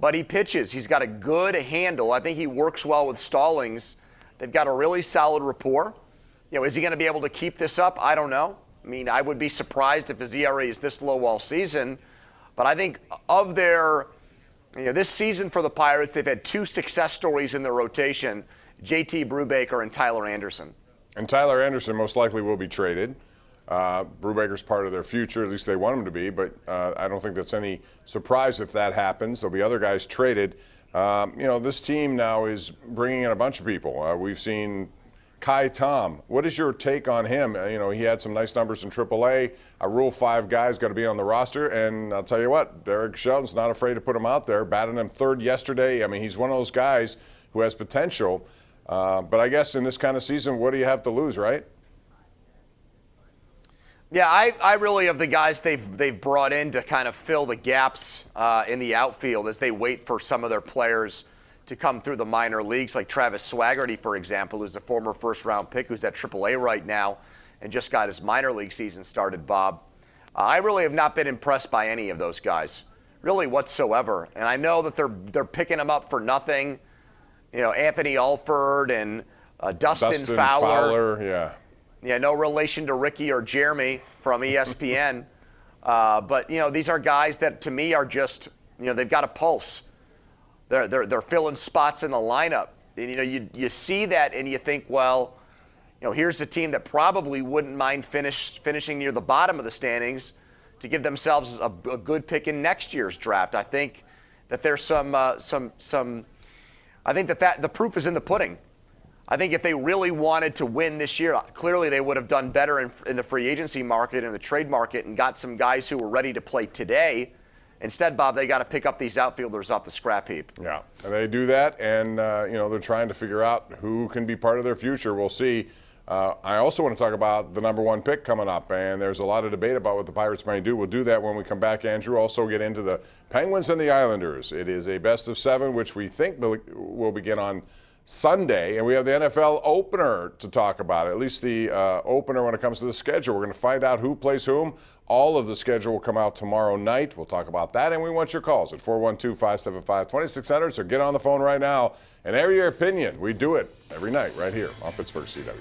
but he pitches. He's got a good handle. I think he works well with Stallings. They've got a really solid rapport. Is he going to be able to keep this up? I don't know. I mean, I would be surprised if his ERA is this low all season. But I think of their, this season for the Pirates, they've had 2 success stories in their rotation, JT Brubaker and Tyler Anderson. And Tyler Anderson most likely will be traded. Brubaker's part of their future, at least they want him to be, but I don't think that's any surprise if that happens. There'll be other guys traded. This team now is bringing in a bunch of people. We've seen Kai Tom. What is your take on him? He had some nice numbers in AAA. A Rule 5 guy's got to be on the roster, and I'll tell you what, Derek Shelton's not afraid to put him out there, batting him third yesterday. I mean, he's one of those guys who has potential. But I guess in this kind of season, what do you have to lose, right? Yeah, I really, of the guys they've brought in to kind of fill the gaps in the outfield as they wait for some of their players to come through the minor leagues, like Travis Swaggerty, for example, who's a former first-round pick who's at AAA right now and just got his minor league season started, Bob. I really have not been impressed by any of those guys, really whatsoever. And I know that they're picking them up for nothing. Anthony Alford and Dustin Fowler. Yeah. Yeah, no relation to Ricky or Jeremy from ESPN. But, these are guys that, to me, are just, they've got a pulse. They're filling spots in the lineup. And, you see that and you think, well, here's a team that probably wouldn't mind finishing near the bottom of the standings to give themselves a good pick in next year's draft. I think that there's I think that the proof is in the pudding. I think if they really wanted to win this year, clearly they would have done better in the free agency market and the trade market and got some guys who were ready to play today. Instead, Bob, they got to pick up these outfielders off the scrap heap. Yeah, and they do that, and they're trying to figure out who can be part of their future. We'll see. I also want to talk about the number 1 pick coming up, and there's a lot of debate about what the Pirates may do. We'll do that when we come back, Andrew. Also get into the Penguins and the Islanders. It is a best of 7, which we think will begin on Sunday, and we have the NFL opener to talk about, at least the opener when it comes to the schedule. We're going to find out who plays whom. All of the schedule will come out tomorrow night. We'll talk about that, and we want your calls at 412-575-2600. So get on the phone right now and air your opinion. We do it every night right here on Pittsburgh CW.